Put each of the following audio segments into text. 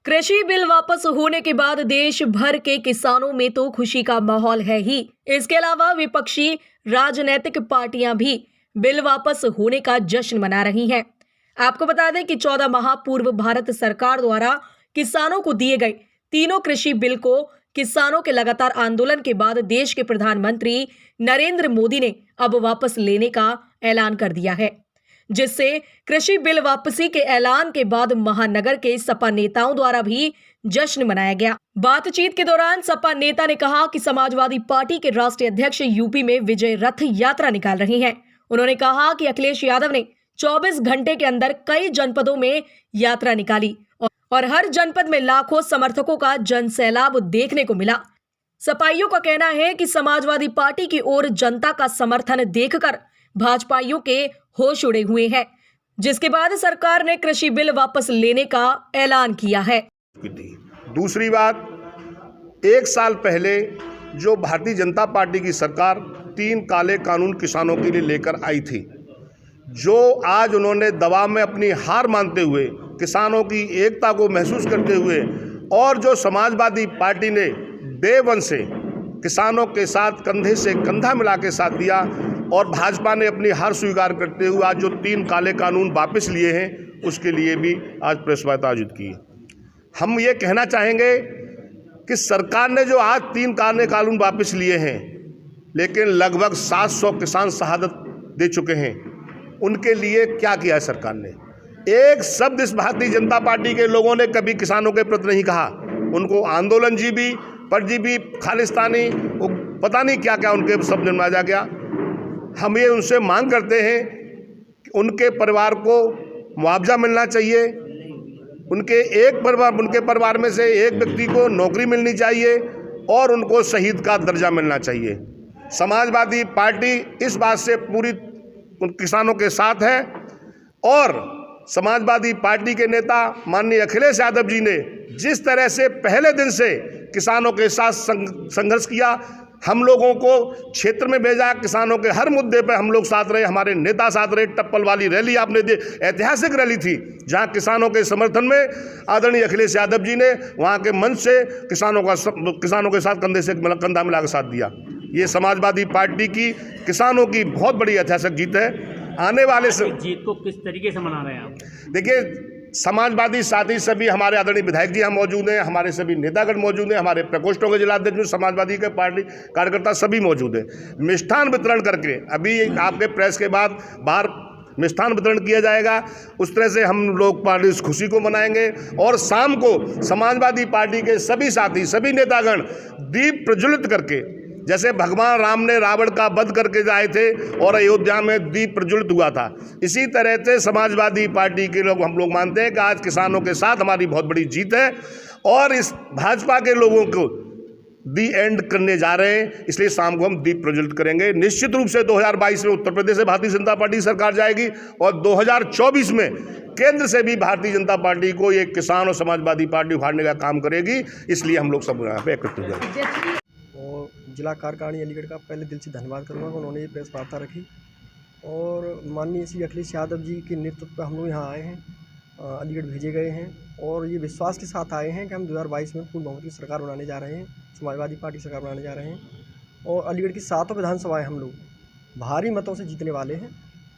कृषि बिल वापस होने के बाद देश भर के किसानों में तो खुशी का माहौल है ही। इसके अलावा विपक्षी राजनीतिक पार्टियां भी बिल वापस होने का जश्न मना रही हैं। आपको बता दें कि 14 माह पूर्व भारत सरकार द्वारा किसानों को दिए गए तीनों कृषि बिल को किसानों के लगातार आंदोलन के बाद देश के प्रधानमंत्री नरेंद्र मोदी ने अब वापस लेने का ऐलान कर दिया है, जिससे कृषि बिल वापसी के ऐलान के बाद महानगर के सपा नेताओं द्वारा भी जश्न मनाया गया। बातचीत के दौरान सपा नेता ने कहा कि समाजवादी पार्टी के राष्ट्रीय अध्यक्ष यूपी में विजय रथ यात्रा निकाल रहे हैं। उन्होंने कहा कि अखिलेश यादव ने 24 घंटे के अंदर कई जनपदों में यात्रा निकाली और हर जनपद में लाखों समर्थकों का जनसैलाब देखने को मिला। सपाइयों का कहना है कि समाजवादी पार्टी की ओर जनता का समर्थन देखकर भाजपाइयों के होश उड़े हुए हैं, जिसके बाद सरकार ने कृषि बिल वापस लेने का ऐलान किया है। दूसरी बात, एक साल पहले जो भारतीय जनता पार्टी की सरकार 3 काले कानून किसानों के लिए लेकर आई थी, जो आज उन्होंने दबाव में अपनी हार मानते हुए किसानों की एकता को महसूस करते हुए और जो समाजवादी पार्टी ने डे वन से किसानों के साथ कंधे से कंधा मिला के साथ दिया और भाजपा ने अपनी हार स्वीकार करते हुए आज जो 3 काले कानून वापस लिए हैं, उसके लिए भी आज प्रेस वार्ता आयोजित की है। हम ये कहना चाहेंगे कि सरकार ने जो आज 3 काले कानून वापस लिए हैं, लेकिन लगभग 700 किसान शहादत दे चुके हैं, उनके लिए क्या किया है सरकार ने? एक शब्द इस भारतीय जनता पार्टी के लोगों ने कभी किसानों के प्रति नहीं कहा। उनको आंदोलन जीबी, परजीबी, खालिस्तानी, पता नहीं क्या क्या उनके शब्द निर्माया गया। हम ये उनसे मांग करते हैं कि उनके परिवार को मुआवजा मिलना चाहिए, उनके परिवार में से एक व्यक्ति को नौकरी मिलनी चाहिए और उनको शहीद का दर्जा मिलना चाहिए। समाजवादी पार्टी इस बात से पूरी किसानों के साथ है और समाजवादी पार्टी के नेता माननीय अखिलेश यादव जी ने जिस तरह से पहले दिन से किसानों के साथ संघर्ष किया, हम लोगों को क्षेत्र में भेजा, किसानों के हर मुद्दे पर हम लोग साथ रहे, हमारे नेता साथ रहे। टप्पल वाली रैली आपने ऐतिहासिक रैली थी, जहां किसानों के समर्थन में आदरणीय अखिलेश यादव जी ने वहां के मंच से किसानों के साथ कंधे से कंधा मिला के साथ दिया। ये समाजवादी पार्टी की किसानों की बहुत बड़ी ऐतिहासिक जीत है। आने वाले जीत को किस तरीके से मना रहे हैं आप? देखिए, समाजवादी साथी सभी हमारे आदरणीय विधायक जी यहाँ मौजूद हैं, हमारे सभी नेतागण मौजूद हैं, हमारे प्रकोष्ठों के जिलाध्यक्ष में समाजवादी के पार्टी कार्यकर्ता सभी मौजूद हैं। मिष्ठान वितरण करके अभी आपके प्रेस के बाद बाहर मिष्ठान वितरण किया जाएगा। उस तरह से हम लोग पार्टी इस खुशी को मनाएंगे और शाम को समाजवादी पार्टी के सभी साथी, सभी नेतागण दीप प्रज्वलित करके, जैसे भगवान राम ने रावण का वध करके आए थे और अयोध्या में दीप प्रज्वलित हुआ था, इसी तरह से समाजवादी पार्टी के लोग हम लोग मानते हैं कि आज किसानों के साथ हमारी बहुत बड़ी जीत है और इस भाजपा के लोगों को दी एंड करने जा रहे हैं। इसलिए शाम को हम दीप प्रज्वलित करेंगे। निश्चित रूप से 2022 में उत्तर प्रदेश से भारतीय जनता पार्टी सरकार जाएगी और 2024 में केंद्र से भी भारतीय जनता पार्टी को ये किसान और समाजवादी पार्टी उखाड़ने का काम करेगी। इसलिए हम लोग सब यहाँ पे एकत्रित हुए हैं। और जिला कार्यकारिणी अलीगढ़ का पहले दिल से धन्यवाद करूँगा, उन्होंने ये प्रेस वार्ता रखी और माननीय श्री अखिलेश यादव जी के नेतृत्व पर हम लोग यहाँ आए हैं, अलीगढ़ भेजे गए हैं और ये विश्वास के साथ आए हैं कि हम 2022 में पूर्ण बहुमत की सरकार बनाने जा रहे हैं, समाजवादी पार्टी सरकार बनाने जा रहे हैं और अलीगढ़ की 7 विधानसभाएं हम लोग भारी मतों से जीतने वाले हैं।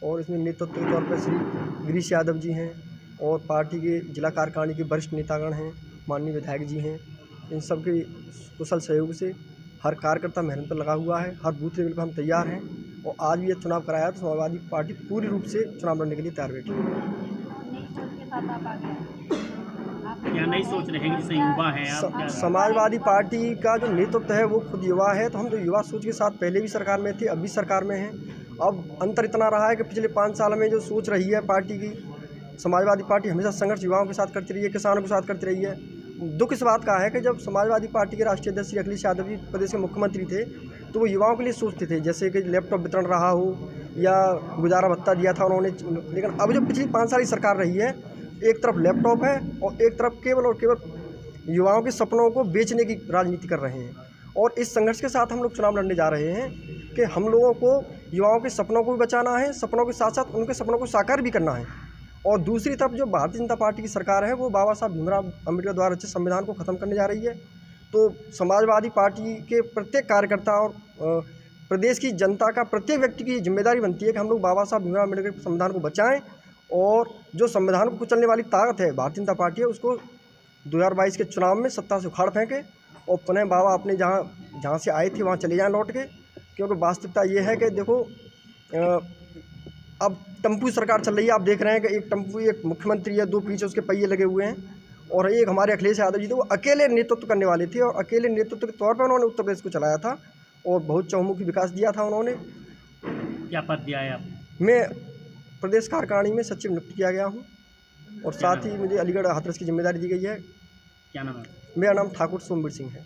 और इसमें नेतृत्व के तौर पर श्री गिरीश यादव जी हैं और पार्टी के जिला कार्यकारिणी के वरिष्ठ नेतागण हैं, माननीय विधायक जी हैं। इन सब के कुशल सहयोग से हर कार्यकर्ता मेहनत पर लगा हुआ है, हर बूथ लेवल पर हम तैयार हैं और आज भी ये चुनाव कराया तो समाजवादी पार्टी पूरी रूप से चुनाव लड़ने के लिए तैयार बैठी है। क्या नहीं सोच रहे हैं? जैसे युवा है, समाजवादी पार्टी का जो नेतृत्व है वो खुद युवा है, तो हम तो युवा सोच के साथ पहले भी सरकार में थे, अब भी सरकार में हैं। अब अंतर इतना रहा है कि पिछले 5 साल में जो सोच रही है पार्टी की, समाजवादी पार्टी हमेशा संघर्ष युवाओं के साथ करती रही है, किसानों के साथ करती रही है। दुख इस बात का है कि जब समाजवादी पार्टी के राष्ट्रीय अध्यक्ष श्री अखिलेश यादव जी प्रदेश के मुख्यमंत्री थे तो वो युवाओं के लिए सोचते थे, जैसे कि लैपटॉप वितरण रहा हो या गुजारा भत्ता दिया था उन्होंने। लेकिन अब जो पिछली 5 साल की सरकार रही है, एक तरफ लैपटॉप है और एक तरफ केवल और केवल युवाओं के सपनों को बेचने की राजनीति कर रहे हैं। और इस संघर्ष के साथ हम लोग चुनाव लड़ने जा रहे हैं कि हम लोगों को युवाओं के सपनों को भी बचाना है, सपनों के साथ साथ उनके सपनों को साकार भी करना है और दूसरी तरफ जो भारतीय जनता पार्टी की सरकार है वो बाबा साहब भीमराव अम्बेडकर द्वारा रचित संविधान को ख़त्म करने जा रही है। तो समाजवादी पार्टी के प्रत्येक कार्यकर्ता और प्रदेश की जनता का प्रत्येक व्यक्ति की जिम्मेदारी बनती है कि हम लोग बाबा साहब भीमराव अम्बेडकर के संविधान को बचाएं और जो संविधान को कुचलने वाली ताकत है भारतीय जनता पार्टी है उसको 2022 के चुनाव में सत्ता से उखाड़ फेंके और पुनः बाबा अपने जहाँ से आए थे वहाँ चले जाएं लौट के। क्योंकि वास्तविकता ये है कि देखो अब टम्पू सरकार चल रही है, आप देख रहे हैं कि एक टम्पू, एक मुख्यमंत्री है, 2 पीछे उसके पहिए लगे हुए हैं और एक हमारे अखिलेश यादव जी थे, वो अकेले नेतृत्व करने वाले थे और अकेले नेतृत्व के तौर पर उन्होंने उत्तर प्रदेश को चलाया था और बहुत चहुमुखी विकास दिया था उन्होंने। क्या पद दिया है आपको? मैं प्रदेश कार्यकारिणी में सचिव नियुक्त किया गया हूँ और साथ ही मुझे अलीगढ़ हाथरस की जिम्मेदारी दी गई है। क्या नाम है? मेरा नाम ठाकुर सोमवीर सिंह है।